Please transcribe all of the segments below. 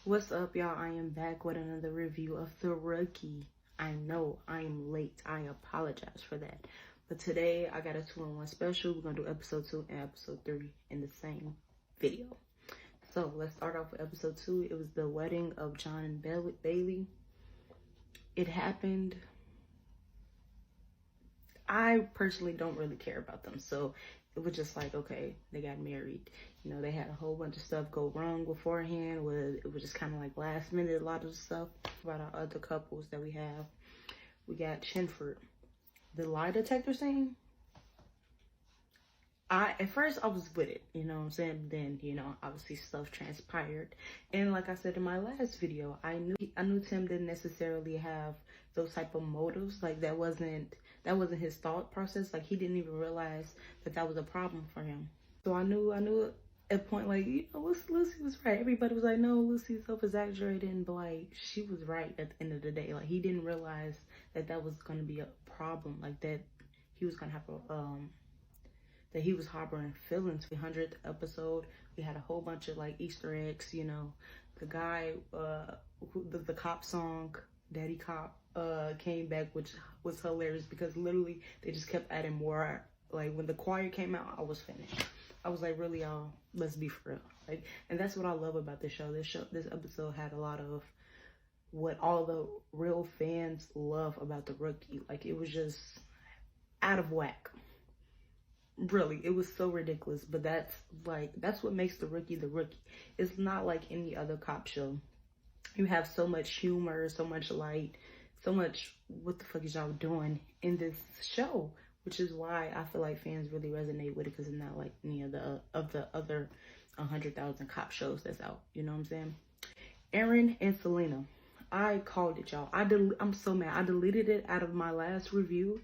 What's up, y'all? I am back with another review of The Rookie. I know I am late. I apologize for that. But today I got a 2-in-1 special. We're going to do episode 2 and episode 3 in the same video. So let's start off with episode 2. It was the wedding of John and Bailey. It happened. I personally don't really care about them. So it was just like, okay, they got married. You know, they had a whole bunch of stuff go wrong beforehand. It was just kind of like last minute, a lot of stuff. About our other couples that we have. We got Chinford. The lie detector scene. At first I was with it, you know what I'm saying? Then, you know, obviously stuff transpired. And like I said in my last video, I knew Tim didn't necessarily have those type of motives. Like that wasn't his thought process. Like he didn't even realize that was a problem for him. So I knew at a point, like, you know, Lucy was right. Everybody was like, no, Lucy's self-exaggerating, but like she was right at the end of the day. Like he didn't realize that was gonna be a problem. Like that he was gonna have that he was harboring feelings. The 100th episode, we had a whole bunch of like Easter eggs, you know. The guy, the cop song, Daddy Cop, came back, which was hilarious because literally they just kept adding more. Like when the choir came out, I was finished. I was like, really, y'all, let's be for real. Like, and that's what I love about this show. This episode had a lot of what all the real fans love about The Rookie. Like it was just out of whack. Really, it was so ridiculous, but that's what makes The Rookie The Rookie. It's not like any other cop show. You have so much humor, so much light, so much what the fuck is y'all doing in this show, which is why I feel like fans really resonate with it, because it's not like any of the other 100,000 cop shows that's out. You know what I'm saying? Aaron and Selena, I called it, y'all. I'm so mad. I deleted it out of my last review.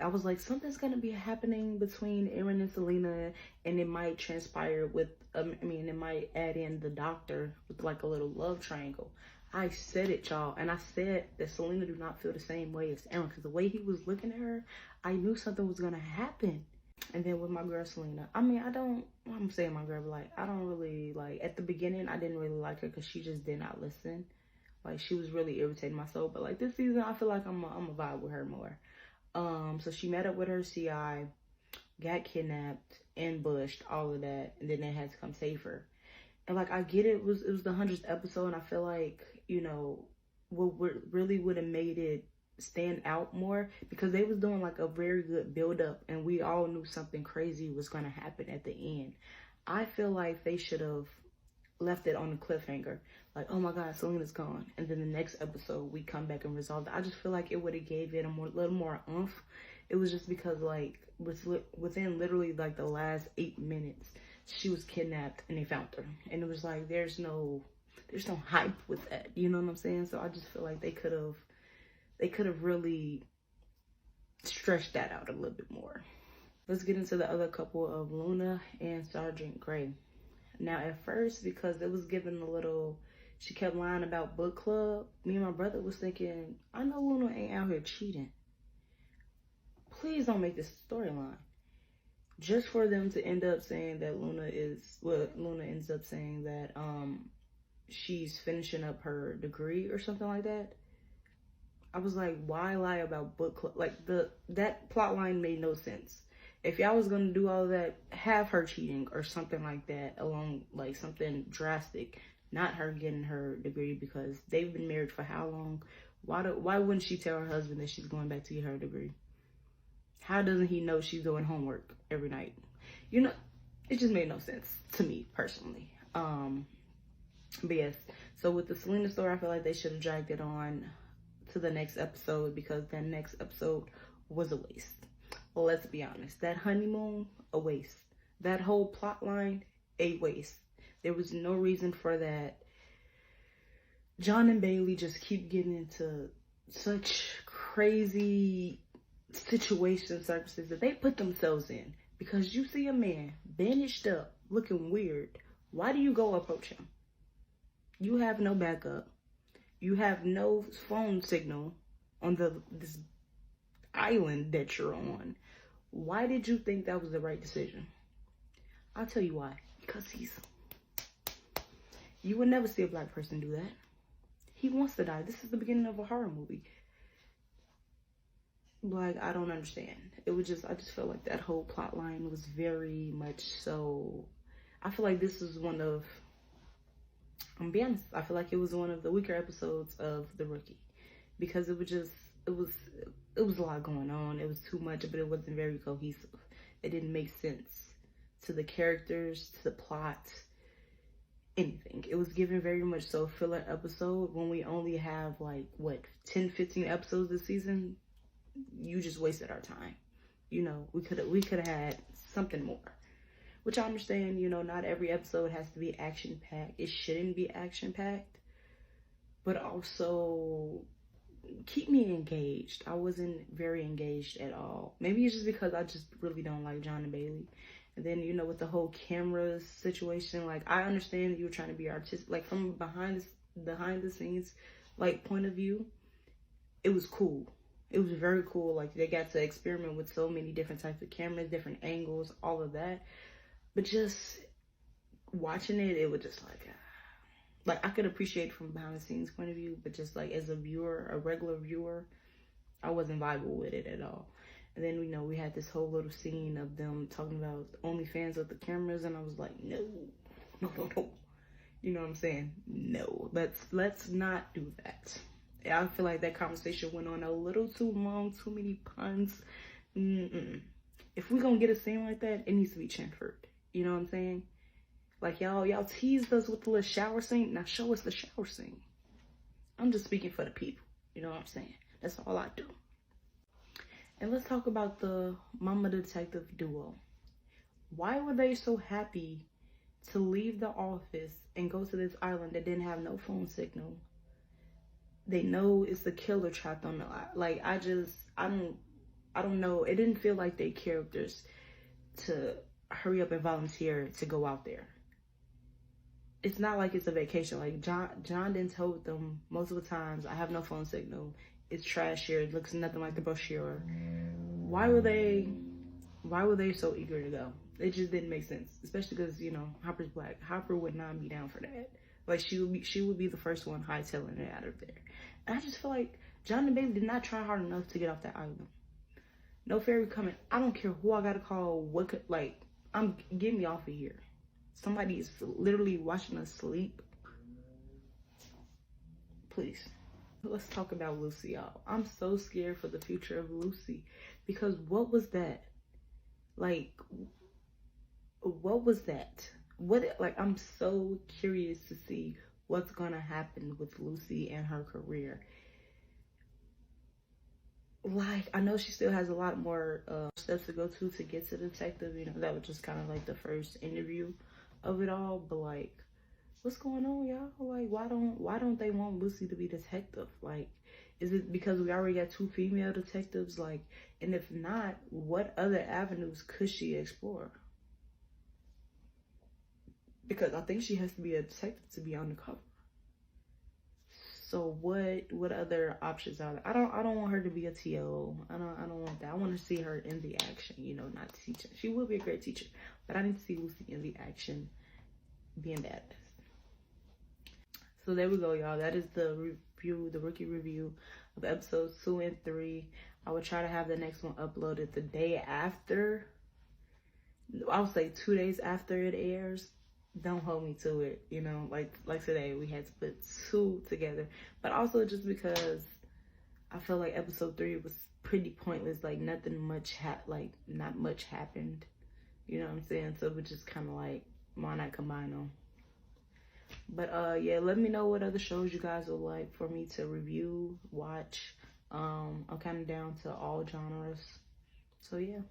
I was like, something's gonna be happening between Aaron and Selena, and it might transpire with, it might add in the doctor with like a little love triangle. I said it, y'all, and I said that Selena do not feel the same way as Aaron, because the way he was looking at her, I knew something was gonna happen. And then with my girl Selena, I'm saying my girl, but like, I don't really, like, at the beginning, I didn't really like her because she just did not listen. Like, she was really irritating my soul, but like this season, I feel like I'm a vibe with her more. So she met up with her CI, got kidnapped, ambushed, all of that, and then they had to come save her. And like, I get it, it was the 100th episode, and I feel like, you know, what really would have made it stand out more, because they was doing like a very good build up, and we all knew something crazy was gonna happen at the end. I feel like they should have left it on a cliffhanger, like, oh my god, Selena's gone, and then the next episode we come back and resolve it. I just feel like it would have gave it a little more oomph. It was just because like within literally like the last 8 minutes she was kidnapped and they found her, and it was like there's no hype with that, you know what I'm saying? So I just feel like they could have really stretched that out a little bit more. Let's get into the other couple of Luna and Sergeant Gray. Now, at first, because it was given a little, she kept lying about book club, me and my brother was thinking, I know Luna ain't out here cheating. Please don't make this storyline. Just for them to end up saying that Luna ends up saying that she's finishing up her degree or something like that. I was like, why lie about book club? Like, that plot line made no sense. If y'all was gonna do all that, have her cheating or something like that, along like something drastic, not her getting her degree, because they've been married for how long? Why wouldn't she tell her husband that she's going back to get her degree? How doesn't he know she's doing homework every night? You know, it just made no sense to me personally. But yes, so with the Selena story, I feel like they should have dragged it on to the next episode, because that next episode was a waste. Well, let's be honest, that honeymoon, a waste. That whole plot line, a waste. There was no reason for that. John and Bailey just keep getting into such crazy situations, circumstances that they put themselves in. Because you see a man bandaged up, looking weird. Why do you go approach him? You have no backup. You have no phone signal on this island that you're on. Why did you think that was the right decision? I'll tell you why. Because You would never see a black person do that. He wants to die. This is the beginning of a horror movie. Like, I don't understand. It was just, I just felt like that whole plot line was very much so, I feel like this is one of, I'm gonna be honest, I feel like it was one of the weaker episodes of The Rookie, because it was just, it was a lot going on. It was too much, but it wasn't very cohesive. It didn't make sense to the characters, to the plot, anything. It was given very much so filler episode when we only have like, what, 10, 15 episodes this season. You just wasted our time. You know, we could have had something more, which I understand. You know, not every episode has to be action packed. It shouldn't be action packed, but also keep me engaged. I wasn't very engaged at all. Maybe it's just because I just really don't like John and Bailey. And then, you know, with the whole camera situation, like, I understand that you're trying to be artistic, like, from behind the scenes, like, point of view, it was cool. It was very cool. Like, they got to experiment with so many different types of cameras, different angles, all of that. But just watching it, it was just like I could appreciate it from behind the scenes point of view, but just like as a viewer, a regular viewer, I wasn't vibing with it at all. And then, you know, we had this whole little scene of them talking about OnlyFans with the cameras, and I was like, no. You know what I'm saying? No, let's not do that. I feel like that conversation went on a little too long, too many puns. If we're gonna get a scene like that, it needs to be transferred. You know what I'm saying? Like, y'all teased us with the little shower scene. Now show us the shower scene. I'm just speaking for the people. You know what I'm saying? That's all I do. And let's talk about the mama detective duo. Why were they so happy to leave the office and go to this island that didn't have no phone signal? They know it's a killer trapped on the island. Like, I don't know. It didn't feel like they characters to hurry up and volunteer to go out there. It's not like it's a vacation. Like, John didn't tell them most of the times, I have no phone signal. It's trash here. It looks nothing like the brochure. Why were they so eager to go? It just didn't make sense. Especially because, you know, Hopper's black. Hopper would not be down for that. Like, she would be the first one hightailing it out of there. And I just feel like John and Bailey did not try hard enough to get off that island. No ferry coming. I don't care who I gotta call. Get me off of here. Somebody is literally watching us sleep. Please. Let's talk about Lucy, y'all. I'm so scared for the future of Lucy. Because what was that? Like, what was that? I'm so curious to see what's gonna happen with Lucy and her career. Like, I know she still has a lot more steps to go to get to detective. You know, that was just kind of like the first interview of it all. But like, what's going on, y'all? Like, why don't they want Lucy to be detective? Like, is it because we already got 2 female detectives? Like, and if not, what other avenues could she explore? Because I think she has to be a detective to be undercover. So what other options are there? I don't want her to be a TO. I don't want that. I want to see her in the action, you know, not teaching. She will be a great teacher, but I need to see Lucy in the action being badass. So there we go, y'all. That is the rookie review of episodes 2 and 3. I will try to have the next one uploaded the day after. I would say 2 days after it airs. Don't hold me to it, you know, like today we had to put 2 together, but also just because I feel like episode 3 was pretty pointless. Like, not much happened, you know what I'm saying? So we're just kind of like, why not combine them? But yeah, let me know what other shows you guys would like for me to review, watch. I'm kind of down to all genres, so yeah.